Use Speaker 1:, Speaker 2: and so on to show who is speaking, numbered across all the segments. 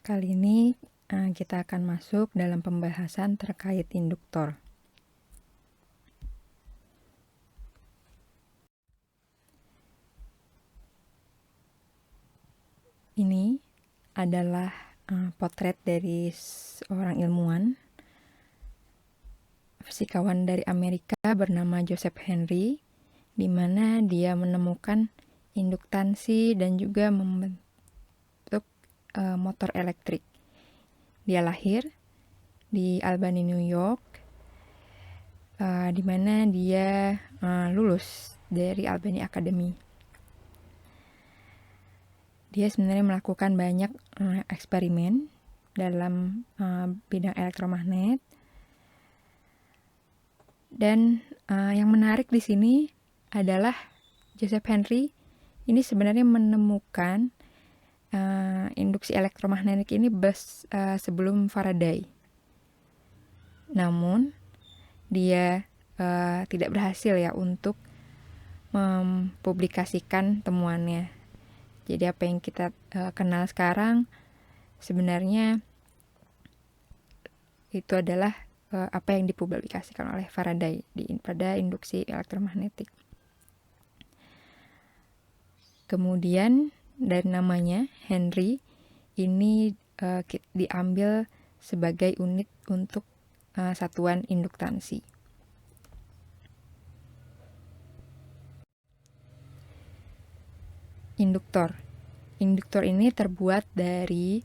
Speaker 1: Kali ini kita akan masuk dalam pembahasan terkait induktor. Ini adalah potret dari seorang ilmuwan, fisikawan dari Amerika bernama Joseph Henry, di mana dia menemukan induktansi dan juga membentuk motor elektrik. Dia lahir di Albany, New York, di mana dia lulus dari Albany Academy. Dia sebenarnya melakukan banyak eksperimen dalam bidang elektromagnet. Dan yang menarik di sini adalah Joseph Henry ini sebenarnya menemukan induksi elektromagnetik ini sebelum Faraday. Namun dia tidak berhasil ya untuk mempublikasikan temuannya. Jadi apa yang kita kenal sekarang sebenarnya itu adalah apa yang dipublikasikan oleh Faraday pada induksi elektromagnetik. Kemudian dari namanya Henry ini diambil sebagai unit untuk satuan induktansi. Induktor ini terbuat dari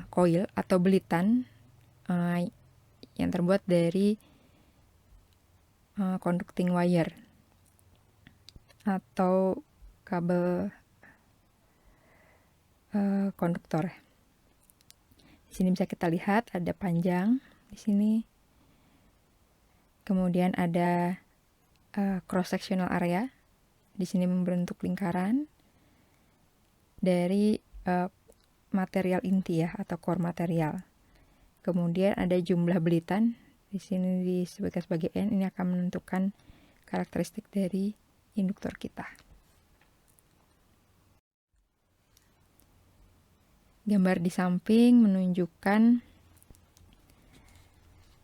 Speaker 1: koil atau belitan yang terbuat dari conducting wire atau kabel konduktor. Di sini bisa kita lihat ada panjang di sini. Kemudian ada cross sectional area. Di sini membentuk lingkaran dari material inti ya atau core material. Kemudian ada jumlah belitan. Di sini disebutkan sebagai N. Ini akan menentukan karakteristik dari induktor kita. Gambar di samping menunjukkan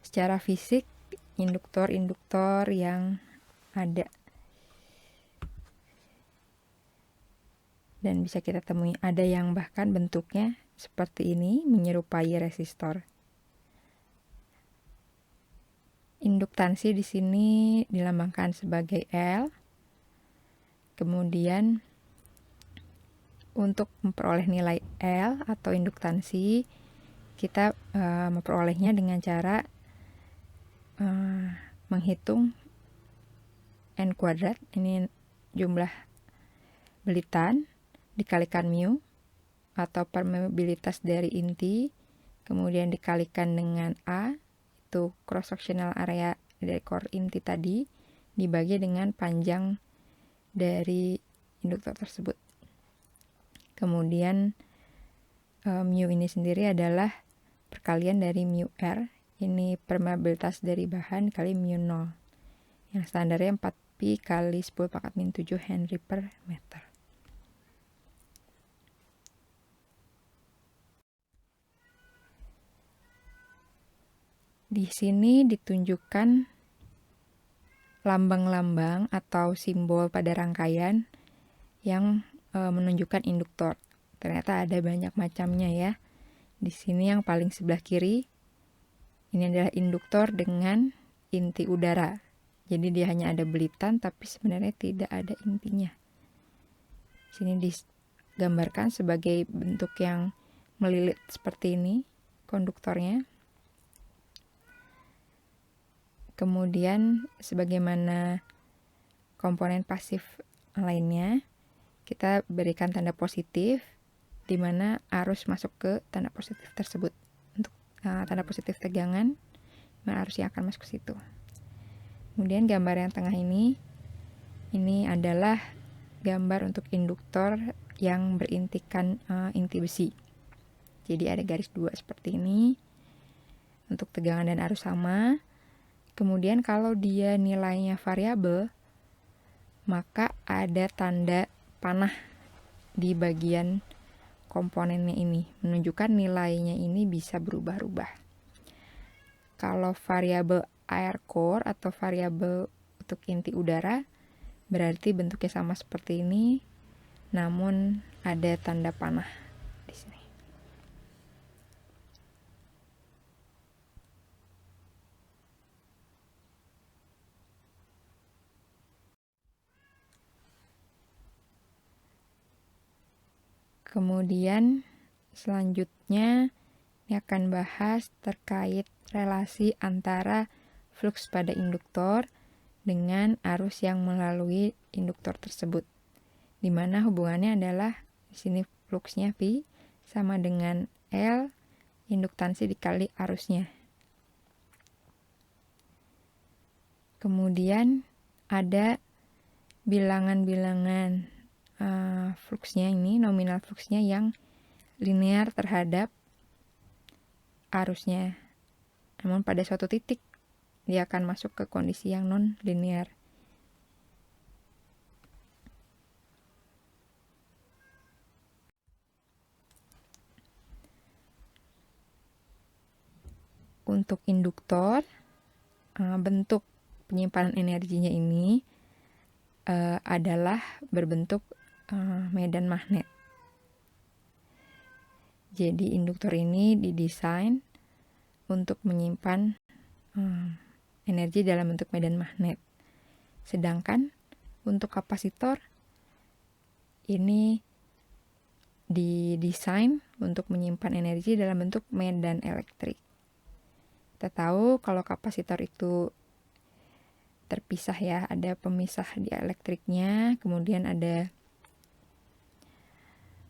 Speaker 1: secara fisik induktor-induktor yang ada. Dan bisa kita temui ada yang bahkan bentuknya seperti ini, menyerupai resistor. Induktansi di sini dilambangkan sebagai L. Kemudian untuk memperoleh nilai L atau induktansi, kita memperolehnya dengan cara menghitung N kuadrat. Ini jumlah belitan dikalikan mu atau permeabilitas dari inti, kemudian dikalikan dengan A, itu cross sectional area dari core inti tadi, dibagi dengan panjang dari induktor tersebut. Kemudian mu ini sendiri adalah perkalian dari mu R, ini permeabilitas dari bahan kali mu 0, yang standarnya 4pi kali 10⁻⁷ Henry per meter. Di sini ditunjukkan lambang-lambang atau simbol pada rangkaian yang menunjukkan induktor. Ternyata ada banyak macamnya ya. Di sini yang paling sebelah kiri ini adalah induktor dengan inti udara. Jadi dia hanya ada belitan tapi sebenarnya tidak ada intinya. Sini digambarkan sebagai bentuk yang melilit seperti ini konduktornya. Kemudian sebagaimana komponen pasif lainnya, kita berikan tanda positif di mana arus masuk ke tanda positif tersebut. Untuk tanda positif tegangan, arusnya akan masuk ke situ. Kemudian gambar yang tengah ini adalah gambar untuk induktor yang berintikan inti besi. Jadi ada garis 2 seperti ini. Untuk tegangan dan arus sama. Kemudian kalau dia nilainya variabel, maka ada tanda panah di bagian komponennya ini, menunjukkan nilainya ini bisa berubah-ubah. Kalau variabel air core atau variabel untuk inti udara, berarti bentuknya sama seperti ini, namun ada tanda panah di sini. Kemudian selanjutnya ini akan bahas terkait relasi antara flux pada induktor dengan arus yang melalui induktor tersebut. Di mana hubungannya adalah di sini fluxnya V sama dengan L induktansi dikali arusnya. Kemudian ada bilangan-bilangan fluxnya ini, nominal fluxnya yang linear terhadap arusnya. Namun pada suatu titik dia akan masuk ke kondisi yang non-linear. Untuk induktor, bentuk penyimpanan energinya ini adalah berbentuk medan magnet. Jadi induktor ini didesain untuk menyimpan energi dalam bentuk medan magnet. Sedangkan untuk kapasitor ini didesain untuk menyimpan energi dalam bentuk medan elektrik. Kita tahu kalau kapasitor itu terpisah ya, ada pemisah di elektriknya, kemudian ada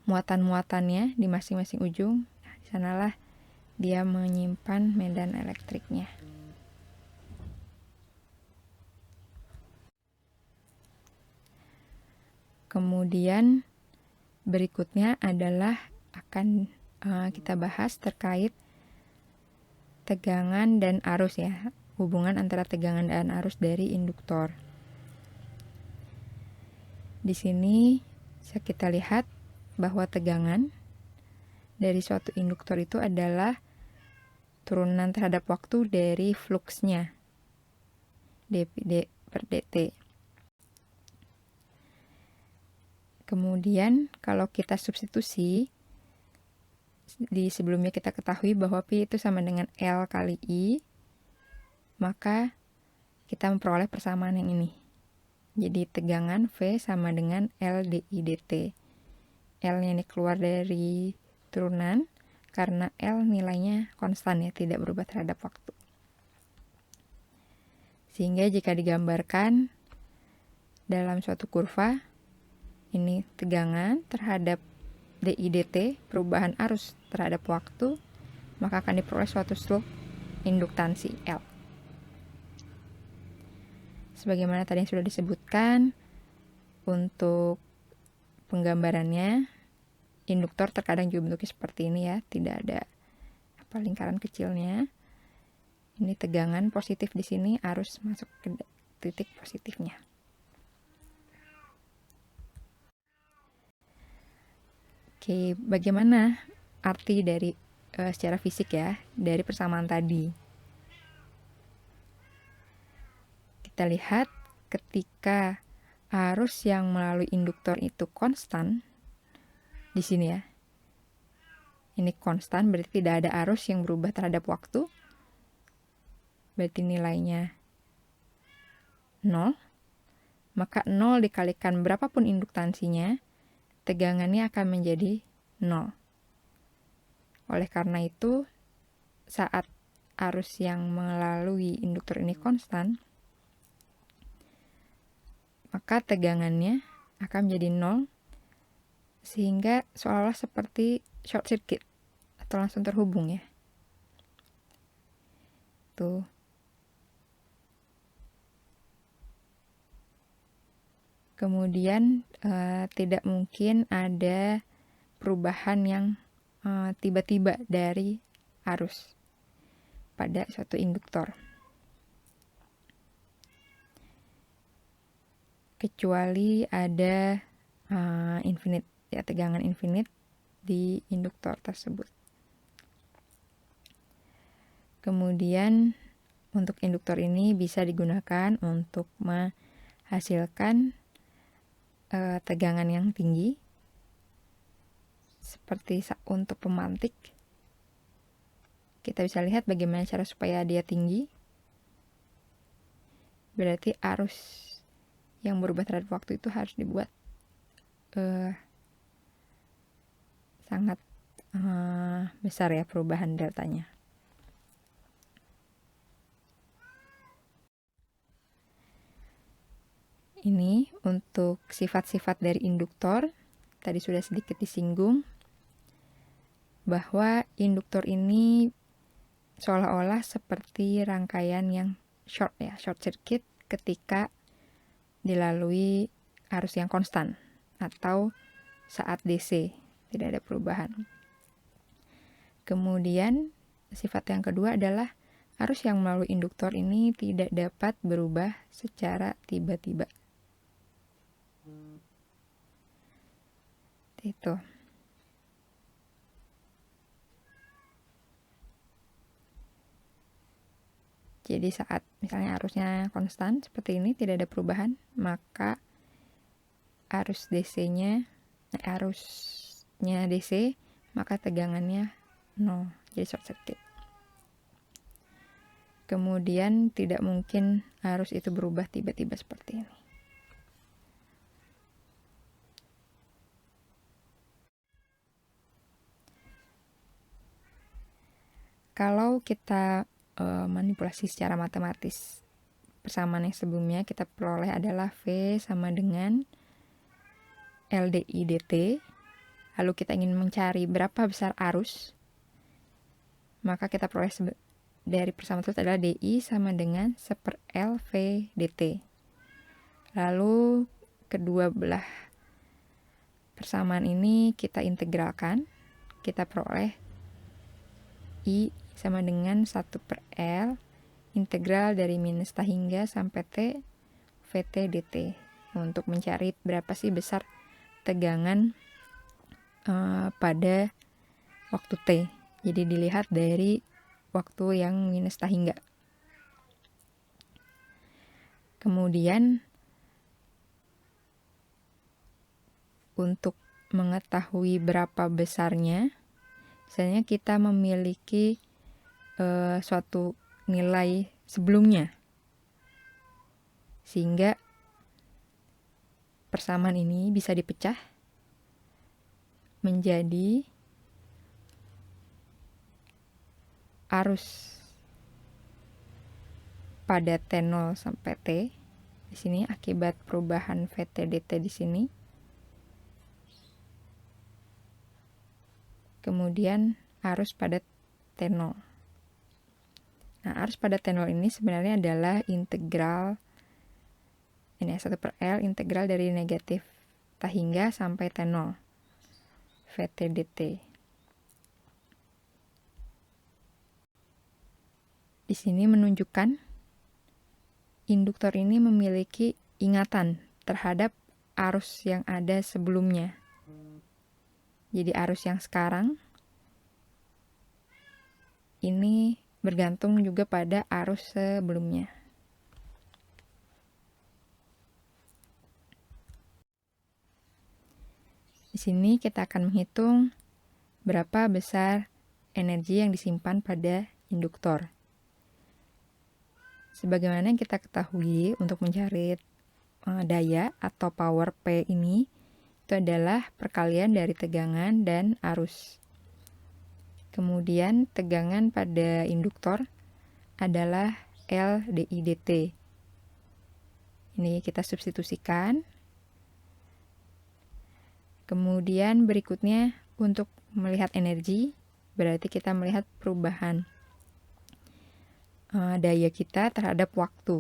Speaker 1: muatan-muatannya di masing-masing ujung. Nah, di sanalah dia menyimpan medan elektriknya. Kemudian berikutnya adalah akan kita bahas terkait tegangan dan arus ya, hubungan antara tegangan dan arus dari induktor. Di sini bisa kita lihat bahwa tegangan dari suatu induktor itu adalah turunan terhadap waktu dari fluxnya dP/dt. Kemudian kalau kita substitusi, di sebelumnya kita ketahui bahwa P itu sama dengan L kali I, maka kita memperoleh persamaan yang ini. Jadi tegangan V sama dengan L dI dt. L-nya ini keluar dari turunan karena L nilainya konstan ya, tidak berubah terhadap waktu. Sehingga jika digambarkan dalam suatu kurva, ini tegangan terhadap dI dt, perubahan arus terhadap waktu, maka akan diperoleh suatu slope induktansi L. Sebagaimana tadi yang sudah disebutkan, untuk penggambarannya, induktor terkadang juga bentuknya seperti ini ya, tidak ada lingkaran kecilnya. Ini tegangan positif di sini, arus masuk ke titik positifnya. Oke, bagaimana arti dari secara fisik ya dari persamaan tadi? Kita lihat ketika arus yang melalui induktor itu konstan, di sini ya, ini konstan berarti tidak ada arus yang berubah terhadap waktu, berarti nilainya 0, maka 0 dikalikan berapapun induktansinya, tegangannya akan menjadi 0. Oleh karena itu, saat arus yang melalui induktor ini konstan, maka tegangannya akan menjadi 0, sehingga seolah-olah seperti short circuit atau langsung terhubung ya. Tuh. Kemudian tidak mungkin ada perubahan yang tiba-tiba dari arus pada suatu induktor. Kecuali ada infinite ya, tegangan infinite di induktor tersebut. Kemudian untuk induktor ini bisa digunakan untuk menghasilkan tegangan yang tinggi, seperti untuk pemantik. Kita bisa lihat bagaimana cara supaya dia tinggi. Berarti arus yang berubah terhadap waktu itu harus dibuat sangat besar ya perubahan deltanya. Ini untuk sifat-sifat dari induktor. Tadi sudah sedikit disinggung bahwa induktor ini seolah-olah seperti rangkaian yang short circuit ketika dilalui arus yang konstan atau saat DC, tidak ada perubahan. Kemudian sifat yang kedua adalah arus yang melalui induktor ini tidak dapat berubah secara tiba-tiba. Itu. Jadi saat misalnya arusnya konstan seperti ini, tidak ada perubahan, maka arusnya DC, maka tegangannya 0, jadi short circuit. Kemudian tidak mungkin arus itu berubah tiba-tiba seperti ini. Kalau kita manipulasi secara matematis, persamaan yang sebelumnya kita peroleh adalah V sama dengan LDI dt. Lalu kita ingin mencari berapa besar arus, maka kita peroleh dari persamaan itu adalah DI sama dengan 1/L V dt. Lalu kedua belah persamaan ini kita integralkan, kita peroleh I sama dengan 1/L integral dari minus T hingga sampai T Vt dt, untuk mencari berapa sih besar tegangan pada waktu T. Jadi dilihat dari waktu yang minus T hingga. Kemudian untuk mengetahui berapa besarnya, misalnya kita memiliki suatu nilai sebelumnya, sehingga persamaan ini bisa dipecah menjadi arus pada T0 sampai T di sini akibat perubahan Vt dt di sini. Kemudian arus pada T0. Nah, arus pada T0 ini sebenarnya adalah integral ini 1/L integral dari negatif T hingga sampai T0 Vt dt. Di sini menunjukkan induktor ini memiliki ingatan terhadap arus yang ada sebelumnya. Jadi arus yang sekarang ini bergantung juga pada arus sebelumnya. Di sini kita akan menghitung berapa besar energi yang disimpan pada induktor. Sebagaimana yang kita ketahui, untuk mencari daya atau power P ini, itu adalah perkalian dari tegangan dan arus. Kemudian tegangan pada induktor adalah LDI dt. Ini kita substitusikan. Kemudian berikutnya untuk melihat energi, berarti kita melihat perubahan daya kita terhadap waktu,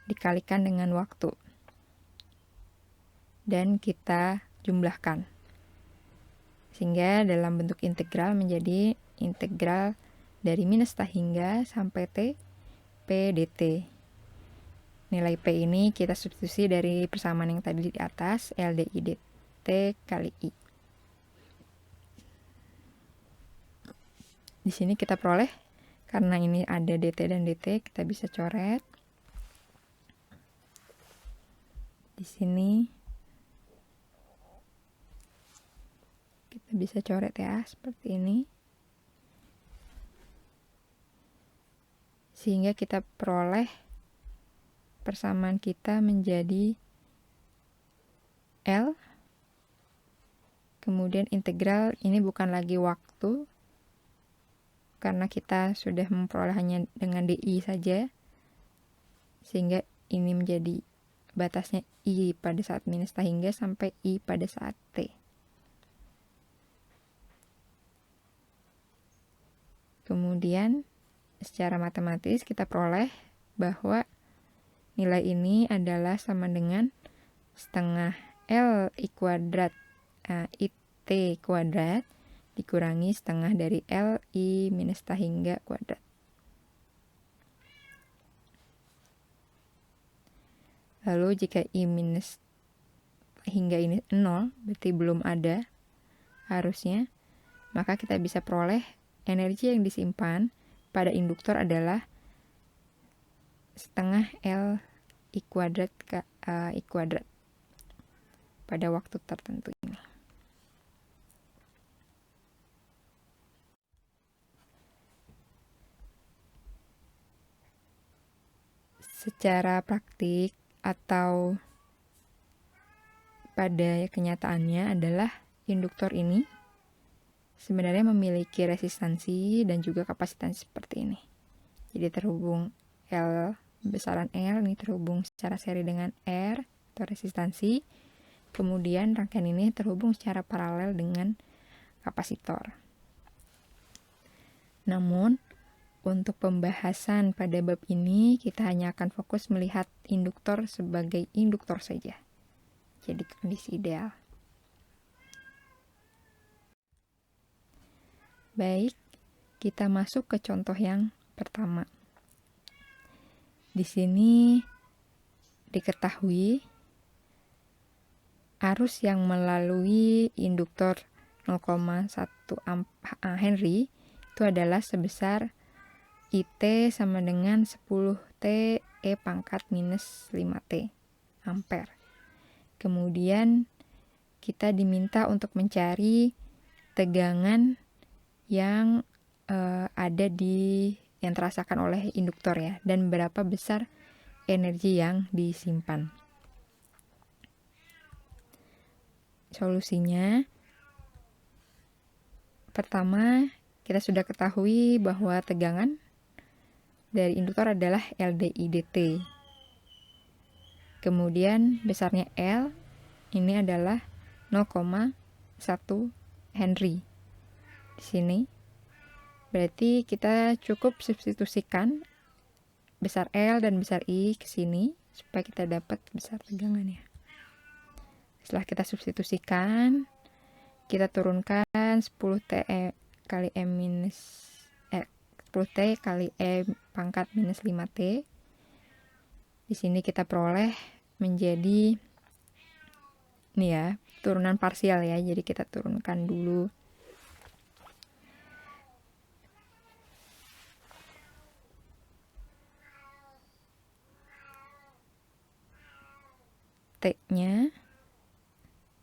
Speaker 1: dikalikan dengan waktu, dan kita jumlahkan. Sehingga dalam bentuk integral menjadi integral dari minus T hingga sampai T P dt. Nilai P ini kita substitusi dari persamaan yang tadi di atas, LDI dt kali I. Di sini kita peroleh, karena ini ada dt dan dt, kita bisa coret. Di sini kita bisa coret ya, seperti ini. Sehingga kita peroleh persamaan kita menjadi L. Kemudian integral ini bukan lagi waktu, karena kita sudah memperoleh hanya dengan DI saja. Sehingga ini menjadi batasnya I pada saat minus T hingga sampai I pada saat T. Kemudian secara matematis kita peroleh bahwa nilai ini adalah sama dengan setengah L I kuadrat IT kuadrat dikurangi setengah dari L I minus T hingga kuadrat. Lalu jika I minus hingga ini 0, berarti belum ada harusnya, maka kita bisa peroleh energi yang disimpan pada induktor adalah setengah L I kuadrat I kuadrat pada waktu tertentu ini. Secara praktik atau pada kenyataannya adalah induktor ini sebenarnya memiliki resistansi dan juga kapasitansi seperti ini. Jadi terhubung L, besaran L ini terhubung secara seri dengan R atau resistansi. Kemudian rangkaian ini terhubung secara paralel dengan kapasitor. Namun untuk pembahasan pada bab ini kita hanya akan fokus melihat induktor sebagai induktor saja. Jadi kondisi ideal. Baik, kita masuk ke contoh yang pertama. Di sini diketahui arus yang melalui induktor 0,1 Henry itu adalah sebesar IT sama dengan 10T E pangkat minus 5T ampere. Kemudian kita diminta untuk mencari tegangan yang yang terasakan oleh induktor ya, dan berapa besar energi yang disimpan. Solusinya, pertama kita sudah ketahui bahwa tegangan dari induktor adalah LDI dt. Kemudian besarnya L ini adalah 0,1 Henry. Di sini berarti kita cukup substitusikan besar L dan besar I ke sini supaya kita dapat besar tegangannya. Setelah kita substitusikan, kita turunkan 10T kali M minus 10T kali E pangkat minus 5T. Di sini kita peroleh menjadi ini ya, turunan parsial ya. Jadi kita turunkan dulu T-nya.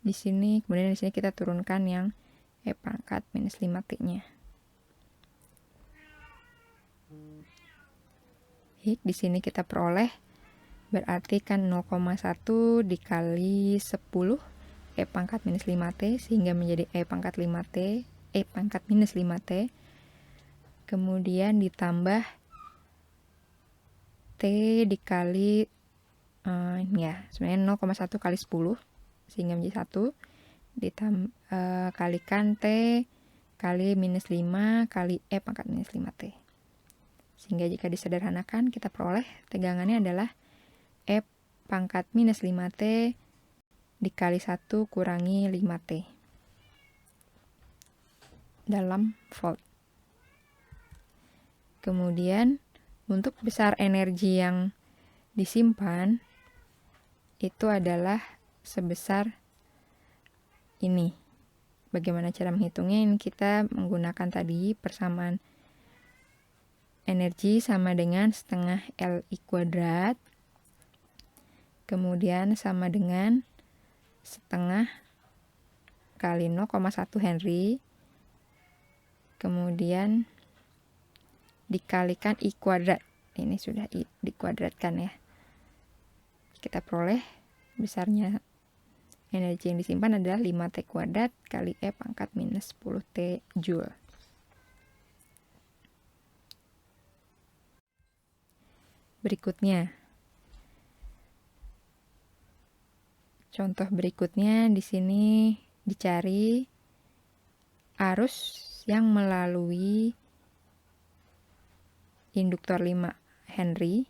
Speaker 1: Di sini, kemudian di sini kita turunkan yang E pangkat minus 5T-nya. Di sini kita peroleh berarti kan 0,1 dikali 10 E pangkat minus 5T sehingga menjadi E pangkat 5T, E pangkat minus 5T. Kemudian ditambah T dikali ya sebenarnya 0,1 kali 10 sehingga menjadi 1 kalikan T kali minus 5 kali E pangkat minus 5T. Sehingga jika disederhanakan kita peroleh tegangannya adalah E pangkat minus 5T dikali 1 kurangi 5T dalam volt. Kemudian untuk besar energi yang disimpan itu adalah sebesar ini. Bagaimana cara menghitungnya? Ini kita menggunakan tadi persamaan energi sama dengan setengah Li kuadrat, kemudian sama dengan setengah kali 0,1 Henry, kemudian dikalikan I kuadrat. Ini sudah dikuadratkan ya. Kita peroleh besarnya energi yang disimpan adalah 5T kuadrat kali E pangkat minus 10T Joule. Berikutnya, contoh berikutnya di sini dicari arus yang melalui induktor 5 Henry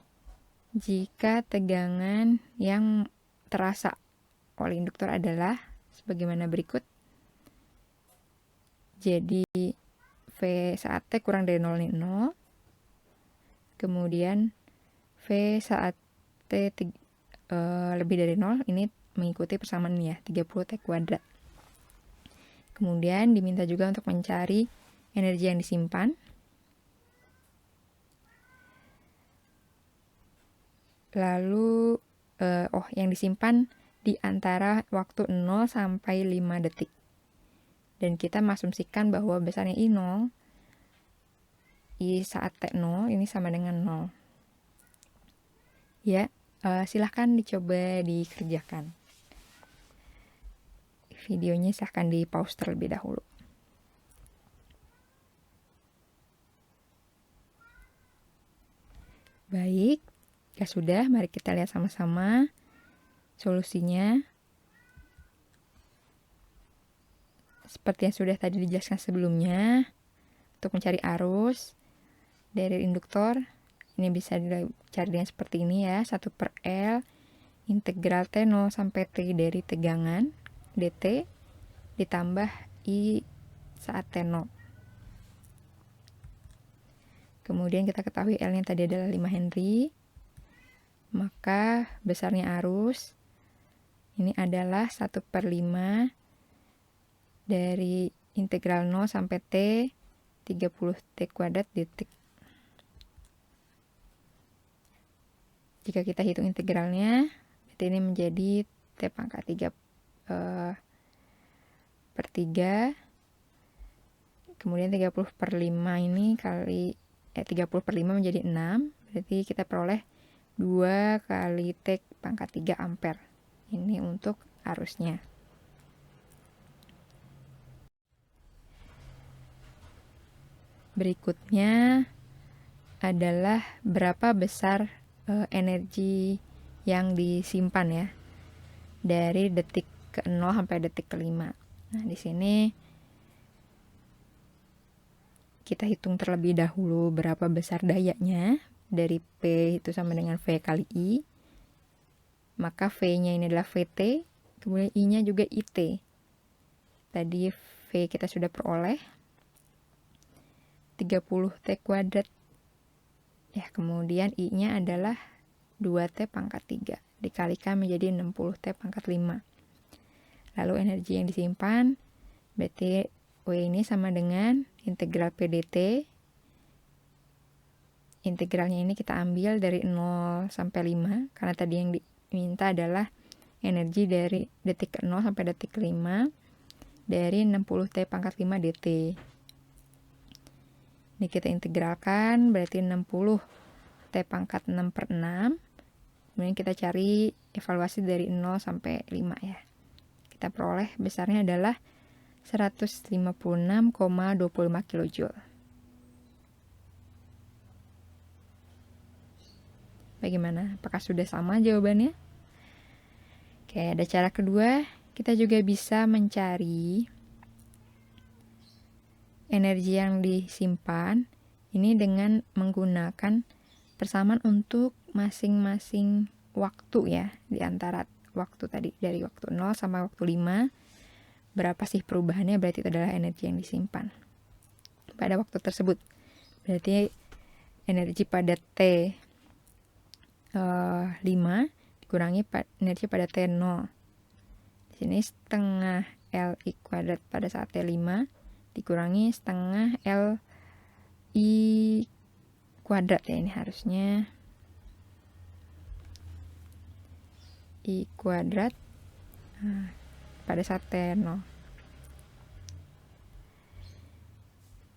Speaker 1: jika tegangan yang terasa oleh induktor adalah sebagaimana berikut. Jadi V saat T kurang dari 0 ini 0. Kemudian V saat T lebih dari 0 ini mengikuti persamaan ya, 30T kuadrat. Kemudian diminta juga untuk mencari energi yang disimpan. Lalu yang disimpan di antara waktu 0 sampai 5 detik. Dan kita mengasumsikan bahwa besarnya I0, I saat T0 ini sama dengan 0. Ya, silahkan dicoba dikerjakan. Videonya silahkan di pause terlebih dahulu. Baik, ya sudah, mari kita lihat sama-sama solusinya. Seperti yang sudah tadi dijelaskan sebelumnya, untuk mencari arus dari induktor, ini bisa dicari dengan seperti ini ya, 1/L integral T0 sampai T dari tegangan dt ditambah I saat T0. Kemudian kita ketahui L-nya tadi adalah 5 Henry, maka besarnya arus ini adalah 1/5 dari integral 0 sampai T 30T kuadrat detik. Jika kita hitung integralnya, berarti ini menjadi T pangkat 3/3. Kemudian 30/5 ini kali 30/5 menjadi 6. Berarti kita peroleh 2 kali T pangkat 3 ampere. Ini untuk arusnya. Berikutnya adalah berapa besar energi yang disimpan ya dari detik ke-0 sampai detik ke-5. Nah, di sini kita hitung terlebih dahulu berapa besar dayanya dari P itu sama dengan V kali I. Maka V-nya ini adalah VT, kemudian I-nya juga IT. Tadi V kita sudah peroleh 30T kuadrat. Ya, kemudian I-nya adalah 2T pangkat 3 dikalikan menjadi 60T pangkat 5. Lalu energi yang disimpan berarti W ini sama dengan integral PDT. Integralnya ini kita ambil dari 0 sampai 5 karena tadi yang diminta adalah energi dari detik ke 0 sampai detik ke 5 dari 60T pangkat 5 dt. Ini kita integralkan, berarti 60 T pangkat 6/6. Kemudian kita cari evaluasi dari 0 sampai 5 ya. Kita peroleh besarnya adalah 156,25 kJ. Bagaimana? Apakah sudah sama jawabannya? Oke, ada cara kedua. Kita juga bisa mencari energi yang disimpan ini dengan menggunakan persamaan untuk masing-masing waktu ya, di antara waktu tadi dari waktu 0 sampai waktu 5 berapa sih perubahannya, berarti itu adalah energi yang disimpan pada waktu tersebut. Berarti energi pada T 5 dikurangi energi pada T0. Di sini setengah Li kuadrat pada saat T5 dikurangi setengah Li kuadrat ya, ini harusnya I kuadrat pada saat T0.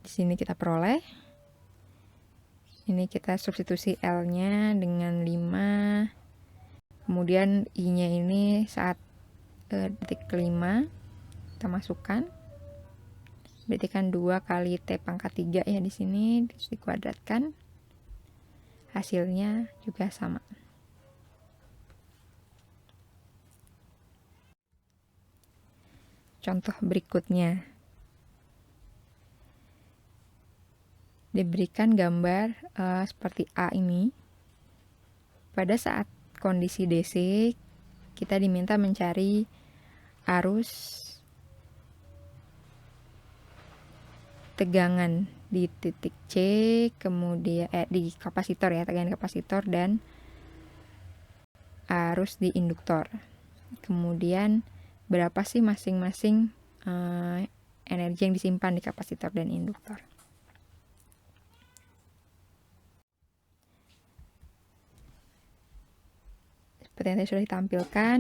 Speaker 1: Di sini kita peroleh, ini kita substitusi L-nya dengan 5, kemudian I-nya ini saat detik kelima kita masukkan, berarti kan 2 kali T pangkat 3 ya di sini, terus dikuadratkan, hasilnya juga sama. Contoh berikutnya, diberikan gambar seperti A ini. Pada saat kondisi DC, kita diminta mencari arus tegangan di titik C, kemudian di kapasitor ya, tegangan kapasitor, dan arus di induktor. Kemudian berapa sih masing-masing energi yang disimpan di kapasitor dan induktor. Seperti yang tadi sudah ditampilkan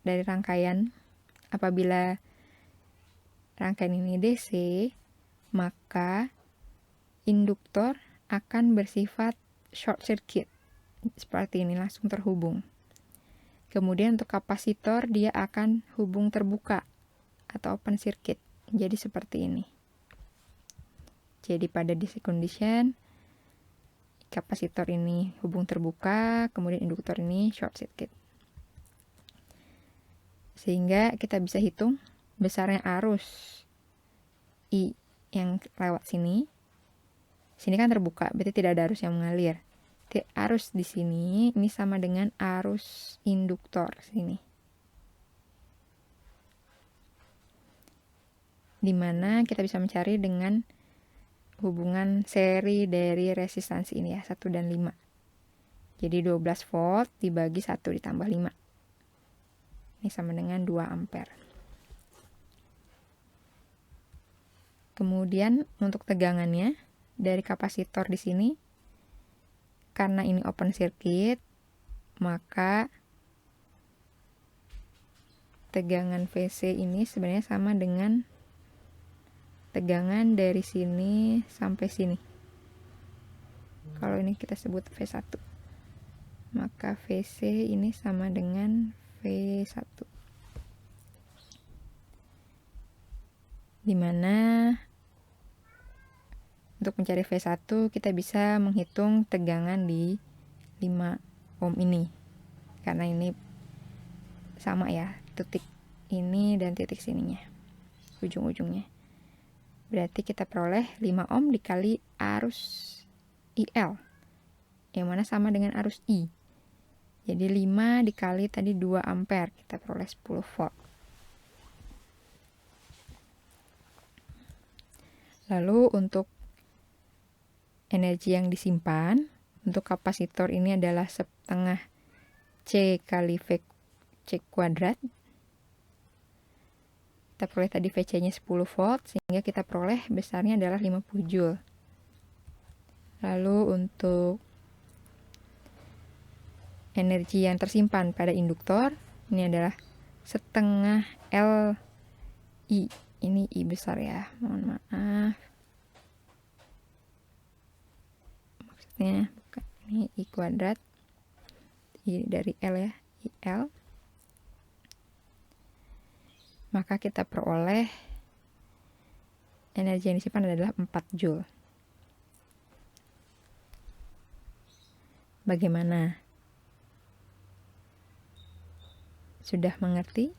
Speaker 1: dari rangkaian, apabila rangkaian ini DC, maka induktor akan bersifat short circuit, seperti ini, langsung terhubung. Kemudian untuk kapasitor dia akan hubung terbuka atau open circuit, jadi seperti ini. Jadi pada DC condition, kapasitor ini hubung terbuka, kemudian induktor ini short circuit. Sehingga kita bisa hitung besarnya arus I yang lewat sini. Sini kan terbuka, berarti tidak ada arus yang mengalir. Arus di sini ini sama dengan arus induktor sini. Dimana kita bisa mencari dengan hubungan seri dari resistansi ini ya, 1 dan 5. Jadi 12 volt dibagi 1 ditambah 5. Ini sama dengan 2 ampere. Kemudian untuk tegangannya dari kapasitor di sini, karena ini open circuit, maka tegangan VC ini sebenarnya sama dengan tegangan dari sini sampai sini. Kalau ini kita sebut V1, maka VC ini sama dengan V1. Dimana untuk mencari V1 kita bisa menghitung tegangan di 5 ohm ini. Karena ini sama ya, titik ini dan titik sininya, ujung-ujungnya. Berarti kita peroleh 5 ohm dikali arus IL, yang mana sama dengan arus I. Jadi 5 dikali tadi 2 ampere, kita peroleh 10 volt. Lalu untuk energi yang disimpan, untuk kapasitor ini adalah setengah C kali V C kuadrat. Kita peroleh tadi VC-nya 10 volt, sehingga kita peroleh besarnya adalah 50 joule. Lalu untuk energi yang tersimpan pada induktor, ini adalah setengah LI. Ini I besar ya, mohon maaf. Maksudnya bukan, ini I kuadrat. I dari L ya, IL. Maka kita peroleh energi yang disimpan adalah 4 joule. Bagaimana? Sudah mengerti?